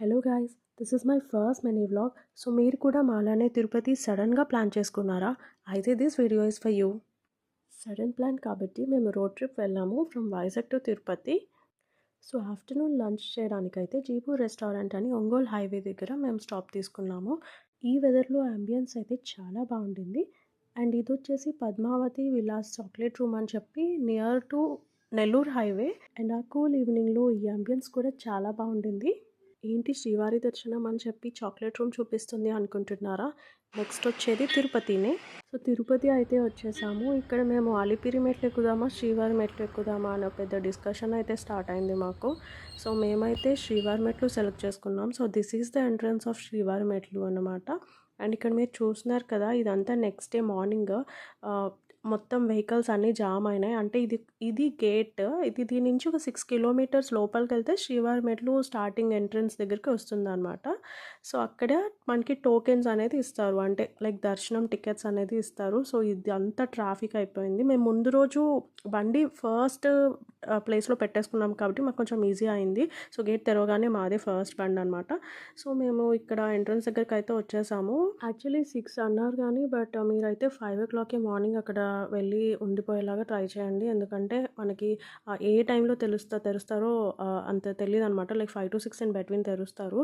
Hello guys, this is my first mini vlog. So మీరు కూడా మాలానే తిరుపతి సడన్గా ప్లాన్ చేసుకున్నారా? అయితే this video is for you. Sudden plan కాబట్టి మేము రోడ్ ట్రిప్ వెళ్ళాము from Vizag to Tirupati. So afternoon lunch చేయడానికైతే జీపూ రెస్టారెంట్ అని ఒంగోలు హైవే దగ్గర మేము స్టాప్ తీసుకున్నాము. ఈ వెదర్లో అంబియన్స్ అయితే చాలా బాగుండింది. అండ్ ఇది వచ్చేసి పద్మావతి విలాస్ చాక్లెట్ రూమ్ అని చెప్పి near to Nellore highway. And ఆ కూల్ ఈవినింగ్లో ఈ అంబియన్స్ కూడా చాలా బాగుండింది. ఏంటి శ్రీవారి దర్శనం అని చెప్పి చాక్లెట్ రూమ్ చూపిస్తుంది అనుకుంటున్నారా? నెక్స్ట్ వచ్చేది తిరుపతినే. సో తిరుపతి అయితే వచ్చేసాము. ఇక్కడ మేము అలిపిరి మెట్లు ఎక్కుదామా శ్రీవారి మెట్లు ఎక్కుదామా అనే పెద్ద డిస్కషన్ అయితే స్టార్ట్ అయింది మాకు. సో మేమైతే శ్రీవారి మెట్లు సెలెక్ట్ చేసుకున్నాం. So this is the entrance of శ్రీవారి మెట్లు అన్నమాట. అండ్ ఇక్కడ మీరు చూస్తున్నారు కదా, ఇదంతా నెక్స్ట్ డే మార్నింగ్ మొత్తం వెహికల్స్ అన్నీ జామ్ అయినాయి. అంటే ఇది గేట్. దీని నుంచి ఒక 6 కిలోమీటర్స్ లోపలికి వెళ్తే శ్రీవారి మెట్లు స్టార్టింగ్ ఎంట్రన్స్ దగ్గరికి వస్తుందన్నమాట. సో అక్కడ మనకి టోకెన్స్ అనేది ఇస్తారు, అంటే లైక్ దర్శనం టికెట్స్ అనేది ఇస్తారు. సో ఇది అంతా ట్రాఫిక్ అయిపోయింది. మేము ముందు రోజు బండి ఫస్ట్ ప్లేస్లో పెట్టేసుకున్నాం కాబట్టి మాకు కొంచెం ఈజీ అయింది. సో గేట్ తెరవగానే మాదే ఫస్ట్ బండి అనమాట. సో మేము ఇక్కడ ఎంట్రన్స్ దగ్గరికి అయితే వచ్చేసాము. యాక్చువల్లీ 6 అన్నారు కానీ బట్ మీరైతే 5 o'clock మార్నింగ్ అక్కడ వెళ్ళి ఉండిపోయేలాగా ట్రై చేయండి. ఎందుకంటే మనకి ఏ టైంలో తెరుస్తారో అంత తెలియదు అనమాట. లైక్ 5 to 6 ఇన్ బిట్వీన్ తెరుస్తారు.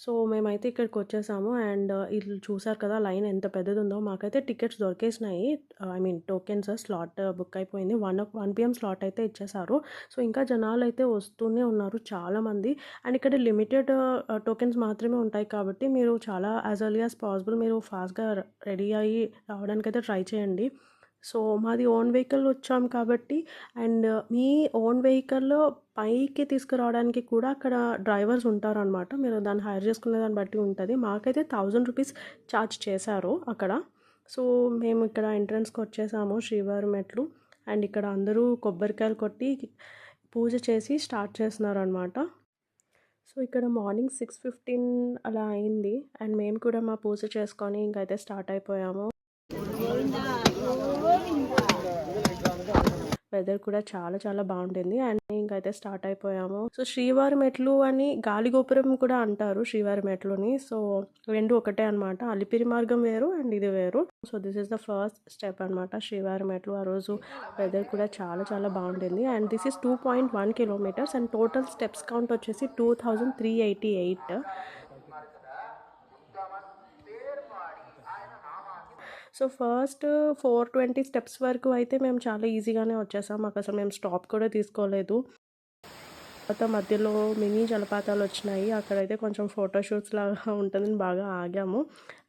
సో మేమైతే ఇక్కడికి వచ్చేసాము. అండ్ ఇది చూసారు కదా లైన్ ఎంత పెద్దది ఉందో. మాకైతే టికెట్స్ దొరికేసినాయి. I mean tokens slot book అయిపోయింది. 1 PM స్లాట్ అయితే ఇచ్చేసారు. సో ఇంకా జనాలు అయితే వస్తూనే ఉన్నారు చాలామంది. అండ్ ఇక్కడ లిమిటెడ్ టోకెన్స్ మాత్రమే ఉంటాయి కాబట్టి మీరు చాలా యాజ్ ఎర్లీ యాజ్ పాసిబుల్ మీరు ఫాస్ట్గా రెడీ అయ్యి రావడానికైతే ట్రై చేయండి. సో మాది ఓన్ వెహికల్ వచ్చాం కాబట్టి, అండ్ మీ ఓన్ వెహికల్లో పైకి తీసుకురావడానికి కూడా అక్కడ డ్రైవర్స్ ఉంటారనమాట. మీరు దాన్ని హైర్ చేసుకునే దాన్ని బట్టి ఉంటుంది. మాకైతే 1000 రూపీస్ ఛార్జ్ చేశారు అక్కడ. సో మేము ఇక్కడ ఎంట్రన్స్కి వచ్చేసాము శ్రీవారి మెట్లు. అండ్ ఇక్కడ అందరూ కొబ్బరికాయలు కొట్టి పూజ చేసి స్టార్ట్ చేస్తున్నారనమాట. సో ఇక్కడ మార్నింగ్ 6:15 అలా అయింది. అండ్ మేము కూడా మా పూజ చేసుకొని ఇంకైతే స్టార్ట్ అయిపోయాము. వెదర్ కూడా చాలా చాలా బాగుంటుంది. అండ్ ఇంకైతే స్టార్ట్ అయిపోయాము. సో శ్రీవారి మెట్లు అని గాలిగోపురం కూడా అంటారు శ్రీవారి మెట్లుని. సో రెండు ఒకటే అనమాట. అలిపిరి మార్గం వేరు అండ్ ఇది వేరు. So this is the first step అనమాట శ్రీవారి మెట్లు. ఆ రోజు వెదర్ కూడా చాలా చాలా బాగుంటుంది. And this is 2.1 kilometers and total steps count వచ్చేసి 2388. సో ఫస్ట్ 420 స్టెప్స్ వరకు అయితే మేము చాలా ఈజీగానే వచ్చేసాం. మాకు అసలు మేము స్టాప్ కూడా తీసుకోలేదు. తర్వాత మధ్యలో మినీ జలపాతాలు వచ్చినాయి. అక్కడైతే కొంచెం ఫోటోషూట్స్ లాగా ఉంటుందని బాగా ఆగాము.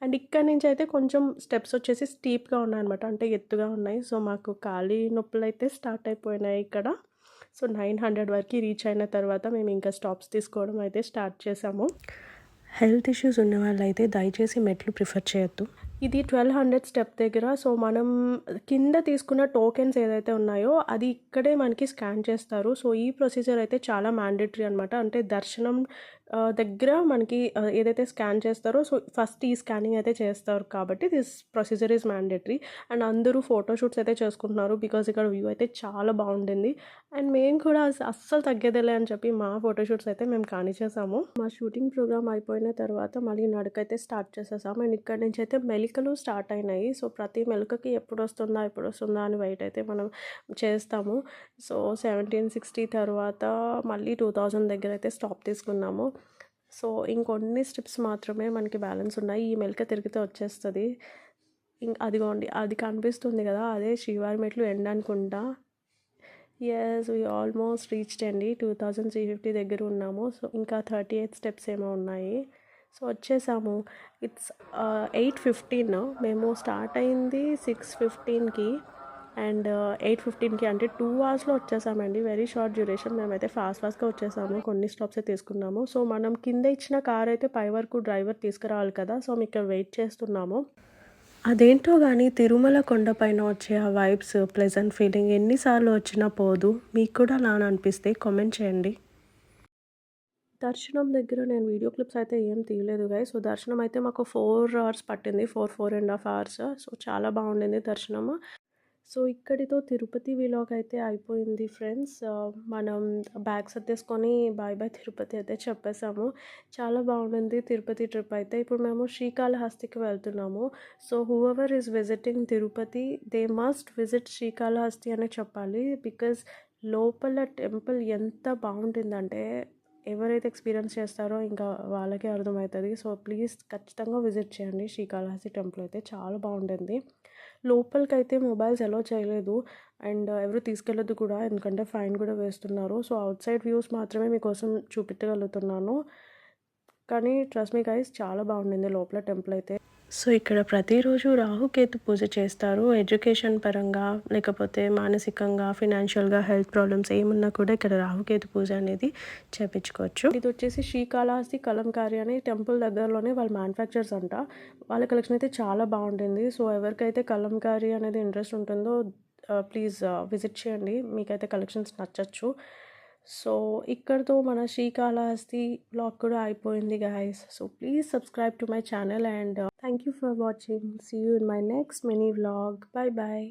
అండ్ ఇక్కడ నుంచి అయితే కొంచెం స్టెప్స్ వచ్చేసి స్టీప్గా ఉన్నాయన్నమాట, అంటే ఎత్తుగా ఉన్నాయి. సో మాకు కాలి నొప్పులు అయితే స్టార్ట్ అయిపోయినాయి ఇక్కడ. సో 900 వరకు రీచ్ అయిన తర్వాత మేము ఇంకా స్టాప్స్ తీసుకోవడం అయితే స్టార్ట్ చేసాము. హెల్త్ ఇష్యూస్ ఉన్న వాళ్ళైతే దయచేసి మెట్లు ప్రిఫర్ చేయొద్దు. ఇది 1200 స్టెప్ దగ్గర. సో మనం కింద తీసుకున్న టోకెన్స్ ఏదైతే ఉన్నాయో అది ఇక్కడే మనకి స్కాన్ చేస్తారు. సో ఈ ప్రొసీజర్ అయితే చాలా మ్యాండేటరీ అనమాట. అంటే దర్శనం దగ్గర మనకి ఏదైతే స్కాన్ చేస్తారో సో ఫస్ట్ ఈ స్కానింగ్ అయితే చేస్తారు కాబట్టి this procedure is mandatory. And అందరూ ఫోటోషూట్స్ అయితే చేసుకుంటున్నారు బికాజ్ ఇక్కడ వ్యూ అయితే చాలా బాగుంటుంది. అండ్ మేము కూడా అస్సలు తగ్గేదేలే అని చెప్పి మా ఫోటోషూట్స్ అయితే మేము కానిచ్చేసాము. మా షూటింగ్ ప్రోగ్రామ్ అయిపోయిన తర్వాత మళ్ళీ నడకైతే స్టార్ట్ చేసేసాము. అండ్ ఇక్కడ నుంచి అయితే మెలికలు స్టార్ట్ అయినాయి. సో ప్రతి మెలికకి ఎప్పుడు వస్తుందా అని వెయిట్ అయితే మనం చేస్తాము. సో 1760 తర్వాత మళ్ళీ 2000 దగ్గర అయితే స్టాప్ తీసుకున్నాము. సో ఇంకొన్ని స్టెప్స్ మాత్రమే మనకి బ్యాలెన్స్ ఉన్నాయి. ఈ మెలిక తిరిగితే వచ్చేస్తుంది. అదిగోండి అది కనిపిస్తుంది కదా, అదే శ్రీవారి మెట్లు ఎండ్ అనుకుంటా. ఎస్, వీ ఆల్మోస్ట్ రీచ్డ్ అండి. 2350 దగ్గర ఉన్నాము. సో ఇంకా 38 స్టెప్స్ ఏమో ఉన్నాయి. సో వచ్చేసాము. ఇట్స్ 8:15. మేము స్టార్ట్ అయింది 6:15కి అండ్ 8:15కి అంటే 2 hours వచ్చేసామండి. Very short duration. మేమైతే ఫాస్ట్గా వచ్చేసాము. కొన్ని స్టాప్సే తీసుకున్నాము. సో మనం కింద ఇచ్చిన కార్ అయితే పై వరకు డ్రైవర్ తీసుకురావాలి కదా. సో మేము ఇక్కడ వెయిట్ చేస్తున్నాము. అదేంటో కానీ తిరుమల కొండపైన వచ్చే ఆ వైబ్స్, ప్లెజెంట్ ఫీలింగ్ ఎన్నిసార్లు వచ్చినా పోదు. మీకు కూడా అలా అనిపిస్తే కామెంట్ చేయండి. దర్శనం దగ్గర నేను వీడియో క్లిప్స్ అయితే ఏం తీయలేదు గాయ్. సో దర్శనం అయితే మాకు 4 hours పట్టింది, 4.5 hours. సో చాలా బాగుండింది దర్శనము. సో ఇక్కడితో తిరుపతి వ్లాగ్ అయితే అయిపోయింది ఫ్రెండ్స్. మనం బ్యాగ్ సర్దేసుకొని బాయ్ బాయ్ తిరుపతి అయితే చెప్పేసాము. చాలా బాగుండింది తిరుపతి ట్రిప్ అయితే. ఇప్పుడు మేము శ్రీకాళహస్తికి వెళ్తున్నాము. So whoever is visiting Tirupati they must visit Srikalahasti అనే చెప్పాలి. బికాజ్ లోపల టెంపుల్ ఎంత బాగుంటుందంటే ఎవరైతే ఎక్స్పీరియన్స్ చేస్తారో ఇంకా వాళ్ళకే అర్థమవుతుంది. సో ప్లీజ్ ఖచ్చితంగా విజిట్ చేయండి శ్రీకాళహస్తి టెంపుల్ అయితే చాలా బాగుంటుంది. లోపలికైతే మొబైల్స్ అలో చేయలేదు అండ్ ఎవరు తీసుకెళ్ళొద్దు కూడా, ఎందుకంటే ఫైన్ కూడా వేస్తున్నారు. సో అవుట్ సైడ్ వ్యూస్ మాత్రమే మీకోసం చూపించగలుగుతున్నాను. కానీ ట్రస్ట్ మీ గైస్ చాలా బాగుండింది లోపల టెంపుల్ అయితే. సో ఇక్కడ ప్రతిరోజు రాహుకేతు పూజ చేస్తారు. ఎడ్యుకేషన్ పరంగా లేకపోతే మానసికంగా ఫినాన్షియల్గా హెల్త్ ప్రాబ్లమ్స్ ఏమున్నా కూడా ఇక్కడ రాహుకేతు పూజ అనేది చేయించుకోవచ్చు. ఇది వచ్చేసి శ్రీకాళహస్తి కలంకారీ అనే టెంపుల్ దగ్గరలోనే వాళ్ళ మ్యానుఫ్యాక్చర్స్ అంట. వాళ్ళ కలెక్షన్ అయితే చాలా బాగుంటుంది. సో ఎవరికైతే కలంకారీ అనేది ఇంట్రెస్ట్ ఉంటుందో ప్లీజ్ విజిట్ చేయండి, మీకైతే కలెక్షన్స్ నచ్చచ్చు. సో ఇక్కడితో మన శ్రీకాళహస్తి బ్లాగ్ కూడా అయిపోయింది guys. So please subscribe to my channel and thank you for watching. See you in my next mini vlog. Bye bye.